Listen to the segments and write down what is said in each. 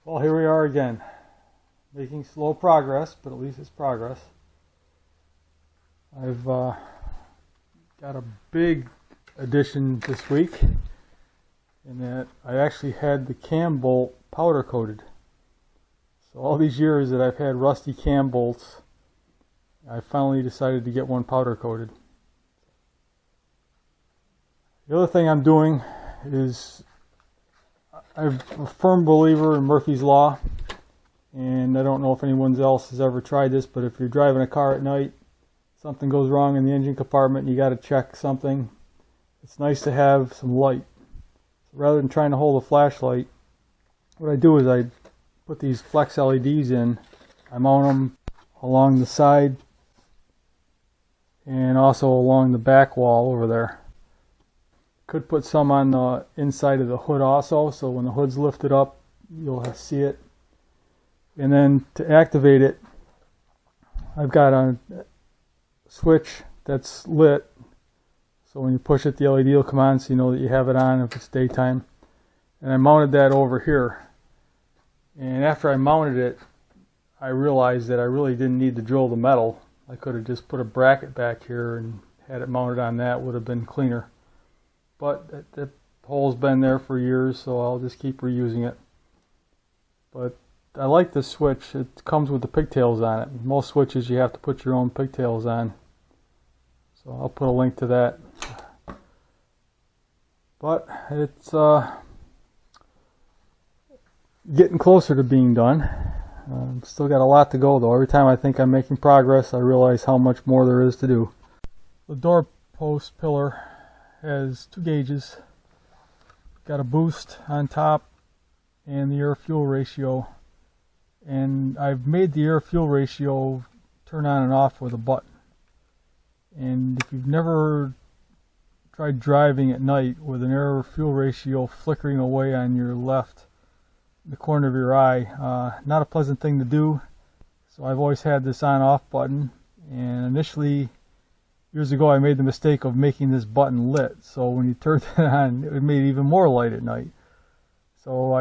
Well, here we are again, making slow progress, but at least it's progress. I've got a big addition this week in that I actually had the cam bolt powder coated. So all these years that I've had rusty cam bolts, I finally decided to get one powder coated. The other thing I'm doing is I'm a firm believer in Murphy's Law, and I don't know if anyone else has ever tried this, but if you're driving a car at night, something goes wrong in the engine compartment and you got to check something, it's nice to have some light. So rather than trying to hold a flashlight, what I do is I put these flex LEDs in. I mount them along the side and also along the back wall over there. Could put some on the inside of the hood also, so when the hood's lifted up, you'll see it. And then to activate it, I've got a switch that's lit, so when you push it, the LED will come on, so you know that you have it on if it's daytime. And I mounted that over here. And after I mounted it, I realized that I really didn't need to drill the metal. I could have just put a bracket back here and had it mounted on that, would have been cleaner. But that hole's been there for years, so I'll just keep reusing it. But I like this switch. It comes with the pigtails on it. Most switches you have to put your own pigtails on. So I'll put a link to that. But it's getting closer to being done. Still got a lot to go though. Every time I think I'm making progress, I realize how much more there is to do. The door post pillar has two gauges. Got a boost on top and the air-fuel ratio. And I've made the air-fuel ratio turn on and off with a button. And if you've never tried driving at night with an air-fuel ratio flickering away on your left, the corner of your eye, not a pleasant thing to do. So I've always had this on-off button. And initially, years ago, I made the mistake of making this button lit, so when you turned it on, it made even more light at night. So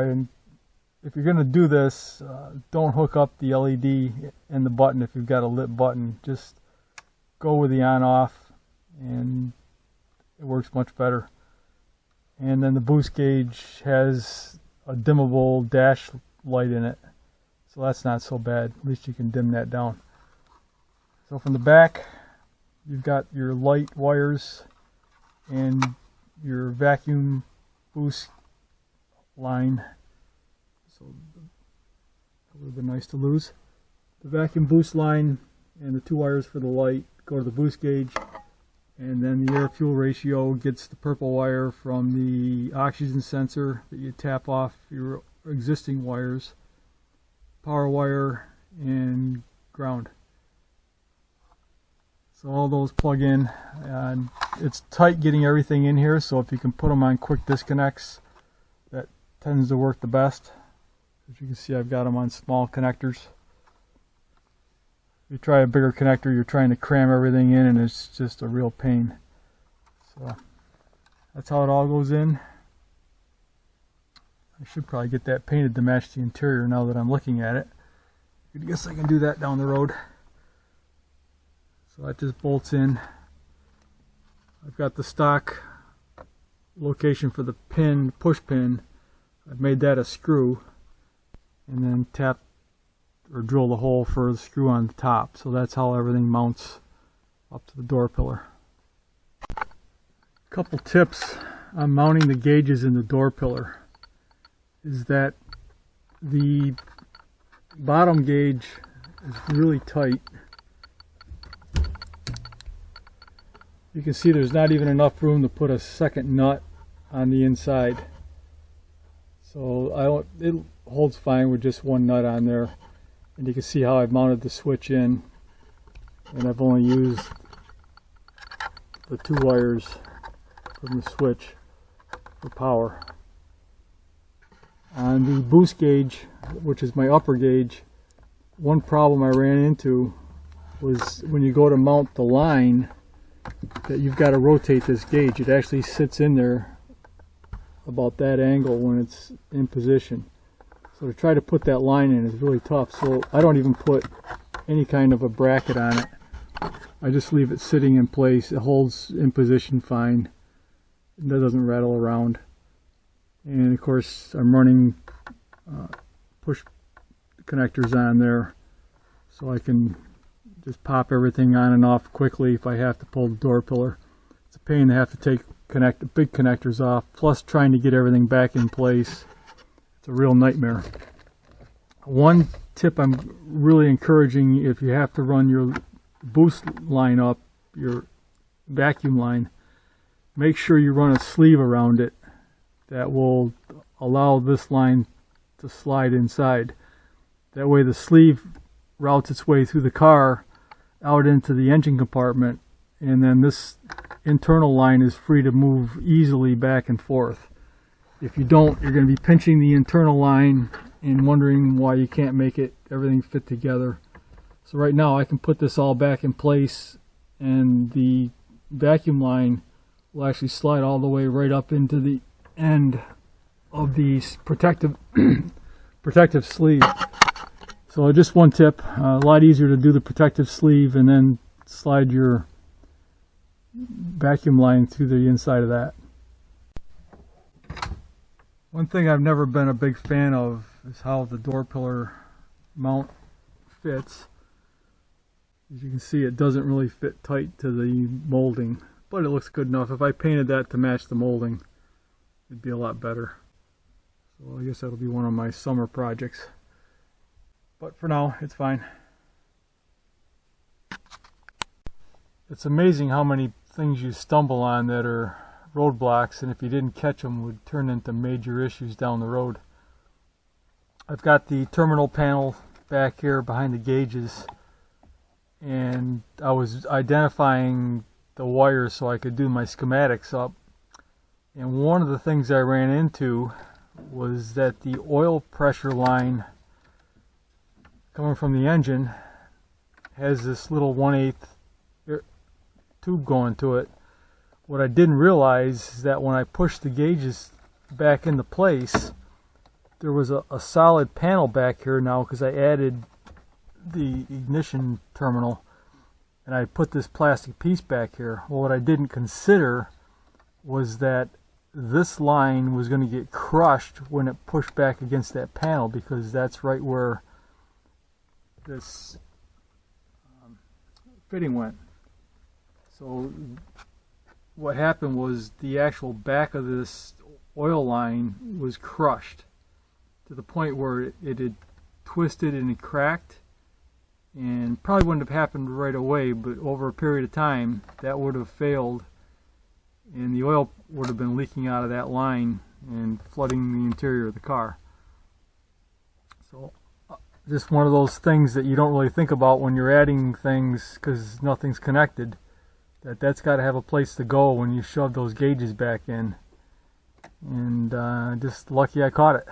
if you're going to do this, don't hook up the LED and the button if you've got a lit button. Just go with the on-off, and it works much better. And then the boost gauge has a dimmable dash light in it, so that's not so bad. At least you can dim that down. So from the back, you've got your light wires and your vacuum boost line. So that would have been nice to lose. The vacuum boost line and the two wires for the light go to the boost gauge, and then the air-fuel ratio gets the purple wire from the oxygen sensor that you tap off your existing wires, power wire, and ground. So all those plug in, and it's tight getting everything in here, so if you can put them on quick disconnects, that tends to work the best. As you can see, I've got them on small connectors. If you try a bigger connector, you're trying to cram everything in, and it's just a real pain. So that's how it all goes in. I should probably get that painted to match the interior now that I'm looking at it. I guess I can do that down the road. So that just bolts in. I've got the stock location for the pin, push pin. I've made that a screw, and then tap or drill the hole for the screw on the top. So that's how everything mounts up to the door pillar. A couple tips on mounting the gauges in the door pillar is that the bottom gauge is really tight. You can see there's not even enough room to put a second nut on the inside. So it holds fine with just one nut on there. And you can see how I've mounted the switch in. And I've only used the two wires from the switch for power. On the boost gauge, which is my upper gauge, one problem I ran into was when you go to mount the line, that you've got to rotate this gauge. It actually sits in there about that angle when it's in position. So to try to put that line in is really tough. So I don't even put any kind of a bracket on it. I just leave it sitting in place. It holds in position fine. That doesn't rattle around. And of course I'm running push connectors on there, so I can just pop everything on and off quickly if I have to pull the door pillar. It's a pain to have to take the big connectors off, plus trying to get everything back in place. It's a real nightmare. One tip I'm really encouraging, if you have to run your boost line up, your vacuum line, make sure you run a sleeve around it that will allow this line to slide inside. That way the sleeve routes its way through the car out into the engine compartment, and then this internal line is free to move easily back and forth. If you don't, you're going to be pinching the internal line and wondering why you can't make everything fit together. So right now I can put this all back in place, and the vacuum line will actually slide all the way right up into the end of the protective sleeve. So just one tip, a lot easier to do the protective sleeve and then slide your vacuum line through the inside of that. One thing I've never been a big fan of is how the door pillar mount fits. As you can see, it doesn't really fit tight to the molding, but it looks good enough. If I painted that to match the molding, it'd be a lot better. So I guess that'll be one of my summer projects. But for now, it's fine. It's amazing how many things you stumble on that are roadblocks, and if you didn't catch them, would turn into major issues down the road. I've got the terminal panel back here behind the gauges, and I was identifying the wires so I could do my schematics up. And one of the things I ran into was that the oil pressure line coming from the engine has this little 1/8 tube going to it. What I didn't realize is that when I pushed the gauges back into place, there was a solid panel back here now, because I added the ignition terminal and I put this plastic piece back here. Well, what I didn't consider was that this line was going to get crushed when it pushed back against that panel, because that's right where this fitting went. So what happened was the actual back of this oil line was crushed to the point where it had twisted and it cracked, and probably wouldn't have happened right away, but over a period of time that would have failed, and the oil would have been leaking out of that line and flooding the interior of the car. So just one of those things that you don't really think about when you're adding things, because nothing's connected, that's got to have a place to go when you shove those gauges back in. And just lucky I caught it.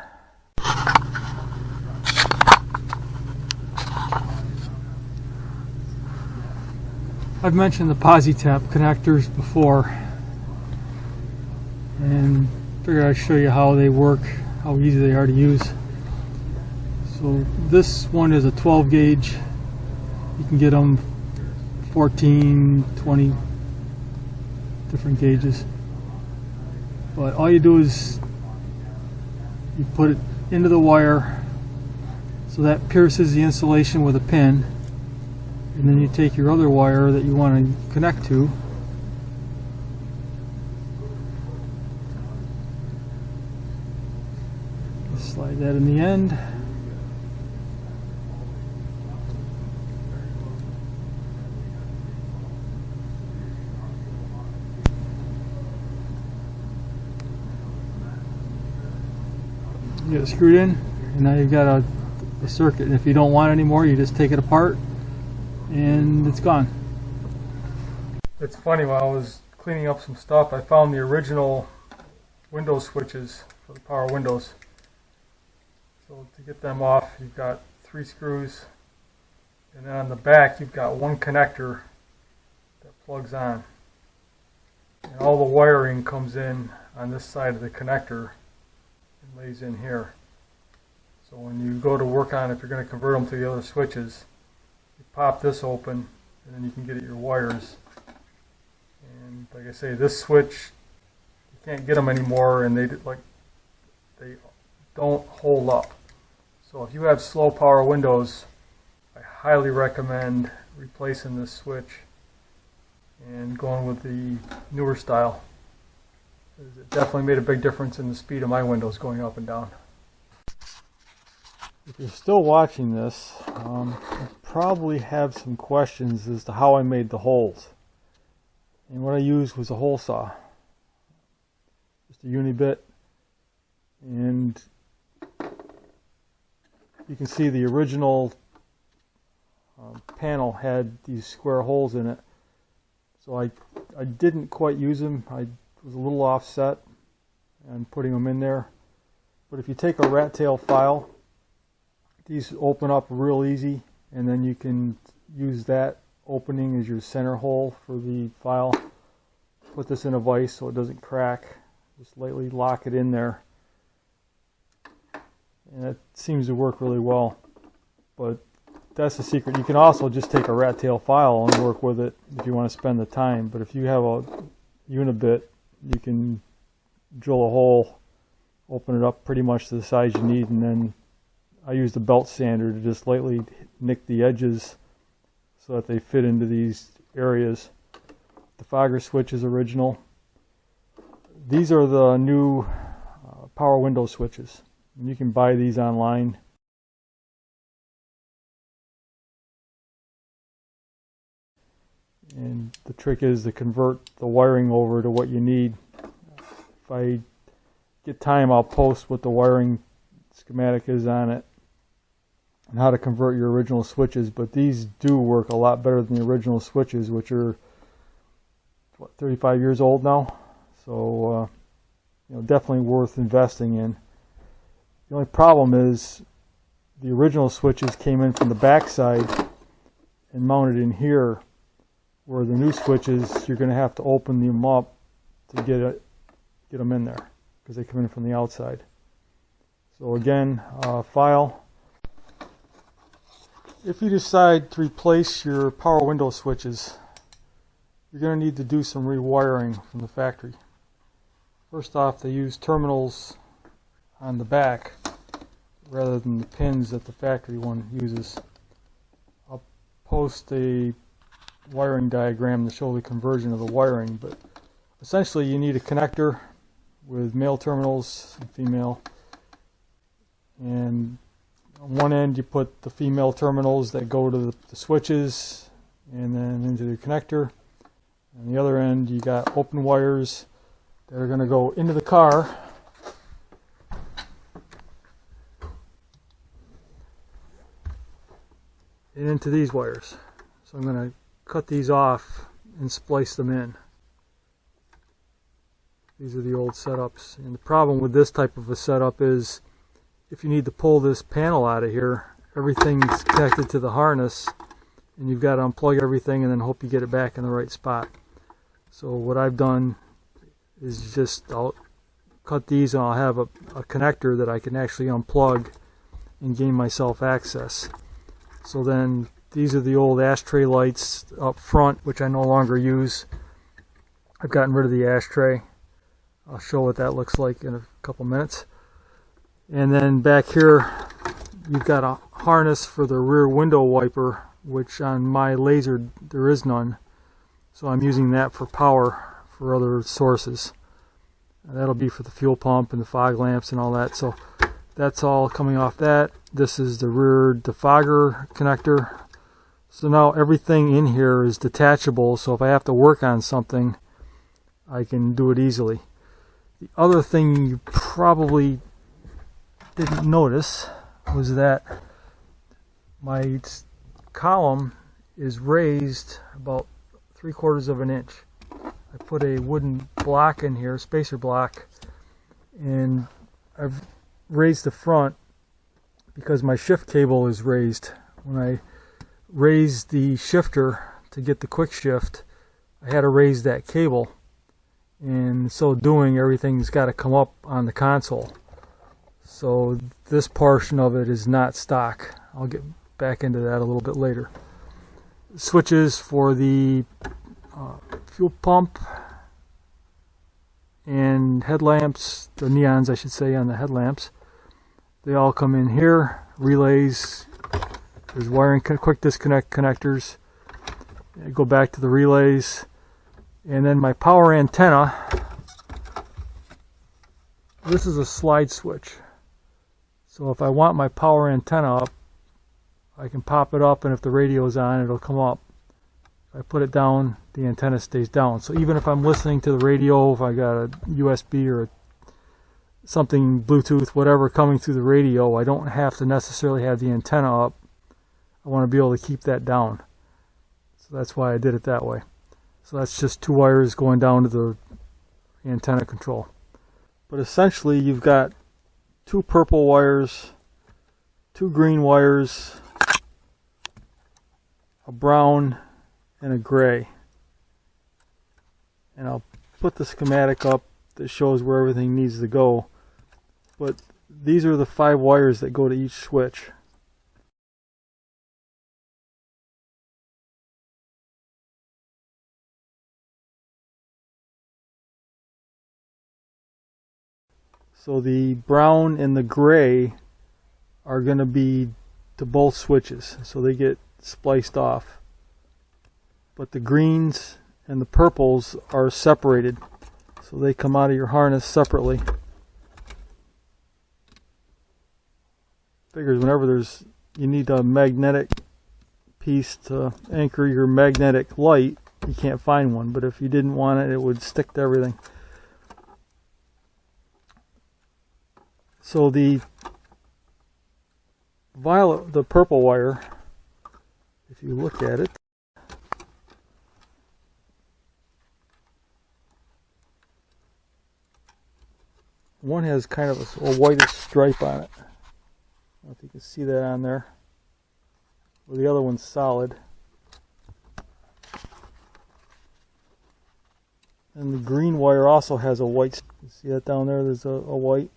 I've mentioned the PosiTap connectors before, and figured I'd show you how they work, how easy they are to use. So this one is a 12 gauge. You can get them 14, 20 different gauges. But all you do is you put it into the wire so that pierces the insulation with a pin, and then you take your other wire that you want to connect to, slide that in the end. You get it screwed in, and now you've got a circuit. And if you don't want it anymore, you just take it apart and it's gone. It's funny, while I was cleaning up some stuff, I found the original window switches for the power windows. So to get them off, you've got 3 screws, and then on the back you've got one connector that plugs on, and all the wiring comes in on this side of the connector and lays in here. So when you go to work on it, if you're going to convert them to the other switches, you pop this open and then you can get at your wires. And like I say, this switch, you can't get them anymore, and they don't hold up. So if you have slow power windows, I highly recommend replacing this switch and going with the newer style. It definitely made a big difference in the speed of my windows going up and down. If you're still watching this, you probably have some questions as to how I made the holes. And what I used was a hole saw, just a uni-bit, and you can see the original panel had these square holes in it. So I didn't quite use them. I was a little offset and putting them in there. But if you take a rat tail file, these open up real easy, and then you can use that opening as your center hole for the file. Put this in a vise so it doesn't crack. Just lightly lock it in there. And it seems to work really well. But that's the secret. You can also just take a rat tail file and work with it if you want to spend the time. But if you have a unibit, you can drill a hole, open it up pretty much to the size you need, and then I use the belt sander to just lightly nick the edges so that they fit into these areas. The fogger switch is original. These are the new power window switches. And you can buy these online. And the trick is to convert the wiring over to what you need. If I get time, I'll post what the wiring schematic is on it and how to convert your original switches. But these do work a lot better than the original switches, which are, what, 35 years old now. So definitely worth investing in. The only problem is the original switches came in from the back side and mounted in here, where the new switches, you're going to have to open them up to get them in there because they come in from the outside. So again, file. If you decide to replace your power window switches, you're going to need to do some rewiring from the factory. First off, they use terminals on the back rather than the pins that the factory one uses. I'll post a wiring diagram to show the conversion of the wiring, but essentially you need a connector with male terminals and female, and on one end you put the female terminals that go to the switches and then into the connector. On the other end you got open wires that are going to go into the car and into these wires. So I'm going to cut these off and splice them in. These are the old setups, and the problem with this type of a setup is if you need to pull this panel out of here, everything's connected to the harness and you've got to unplug everything and then hope you get it back in the right spot. So what I've done is just I'll cut these and I'll have a connector that I can actually unplug and gain myself access. So then these are the old ashtray lights up front, which I no longer use. I've gotten rid of the ashtray. I'll show what that looks like in a couple minutes. And then back here you've got a harness for the rear window wiper, which on my Laser there is none. So I'm using that for power for other sources. And that'll be for the fuel pump and the fog lamps and all that. So that's all coming off that. This is the rear defogger connector. So now everything in here is detachable, so if I have to work on something, I can do it easily. The other thing you probably didn't notice was that my column is raised about 3/4 of an inch. I put a wooden block in here, spacer block, and I've raised the front because my shift cable is raised. When I raised the shifter to get the quick shift, I had to raise that cable, and so doing everything's got to come up on the console. So this portion of it is not stock. I'll get back into that a little bit later. Switches for the fuel pump and headlamps, the neons I should say on the headlamps, they all come in here. Relays, there's wiring, quick disconnect connectors. I go back to the relays, and then my power antenna. This is a slide switch. So if I want my power antenna up, I can pop it up, and if the radio is on, it'll come up. If I put it down, the antenna stays down. So even if I'm listening to the radio, if I got a USB or something, Bluetooth, whatever coming through the radio, I don't have to necessarily have the antenna up. I want to be able to keep that down. So that's why I did it that way. So that's just two wires going down to the antenna control. But essentially you've got two purple wires, two green wires, a brown, and a gray. And I'll put the schematic up that shows where everything needs to go. But these are the 5 wires that go to each switch. So the brown and the gray are going to be to both switches, so they get spliced off. But the greens and the purples are separated, so they come out of your harness separately. Figures whenever you need a magnetic piece to anchor your magnetic light, you can't find one, but if you didn't want it, it would stick to everything. So the purple wire, if you look at it, one has kind of a whitish stripe on it. I don't know if you can see that on there. Well, the other one's solid. And the green wire also has a white. You see that down there? There's a white.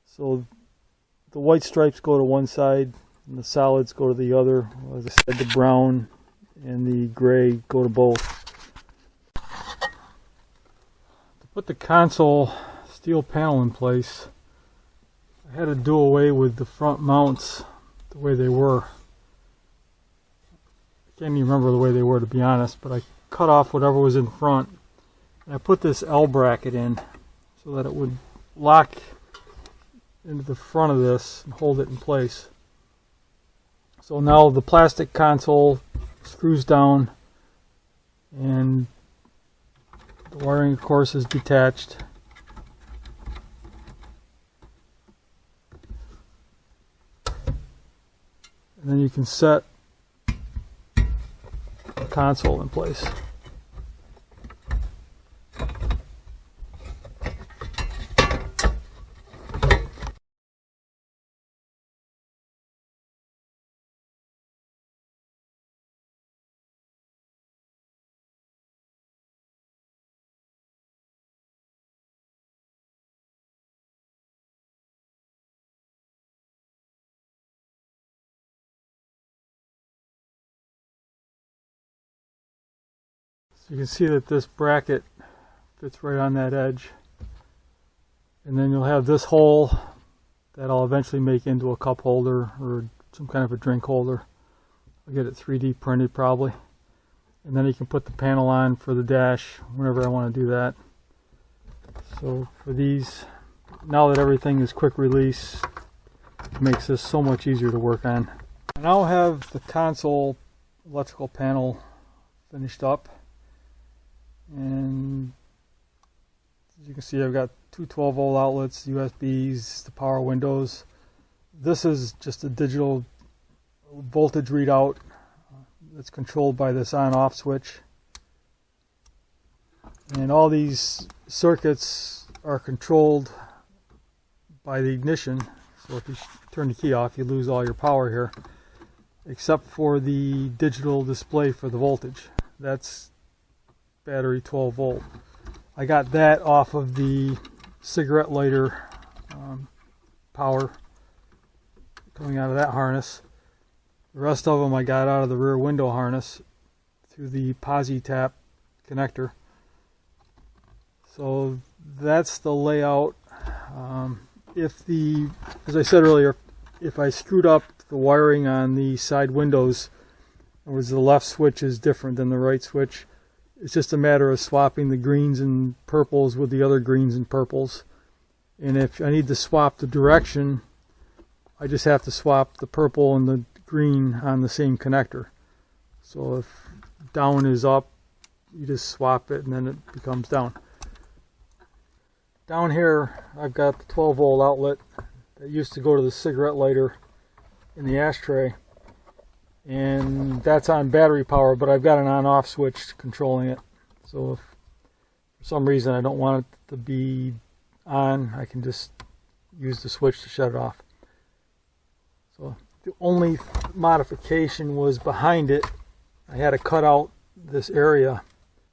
So the white stripes go to one side and the solids go to the other. As I said, the brown and the gray go to both. To put the console steel panel in place, I had to do away with the front mounts the way they were. I can't even remember the way they were, to be honest, but I cut off whatever was in front and I put this L bracket in so that it would lock into the front of this and hold it in place. So now the plastic console screws down and the wiring, of course, is detached. And then you can set the console in place. So you can see that this bracket fits right on that edge. And then you'll have this hole that I'll eventually make into a cup holder or some kind of a drink holder. I'll get it 3D printed probably. And then you can put the panel on for the dash whenever I want to do that. So for these, now that everything is quick release, it makes this so much easier to work on. I now have the console electrical panel finished up. And as you can see, I've got two 12-volt outlets, USBs, the power windows. This is just a digital voltage readout that's controlled by this on-off switch. And all these circuits are controlled by the ignition. So if you turn the key off, you lose all your power here, except for the digital display for the voltage. That's battery 12 volt. I got that off of the cigarette lighter power coming out of that harness. The rest of them I got out of the rear window harness through the posi tap connector. So that's the layout. As I said earlier, if I screwed up the wiring on the side windows, in other words, the left switch is different than the right switch, it's just a matter of swapping the greens and purples with the other greens and purples. And if I need to swap the direction, I just have to swap the purple and the green on the same connector. So if down is up, you just swap it and then it becomes down. Down here I've got the 12 volt outlet that used to go to the cigarette lighter in the ashtray, and that's on battery power, but I've got an on-off switch controlling it. So if for some reason I don't want it to be on, I can just use the switch to shut it off. So the only modification was behind it. I had to cut out this area.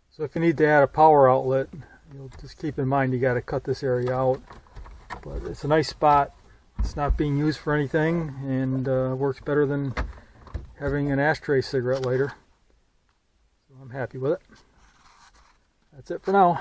So if you need to add a power outlet, you'll just keep in mind you got to cut this area out. But it's a nice spot. It's not being used for anything, and works better than having an ashtray cigarette lighter. So I'm happy with it. That's it for now.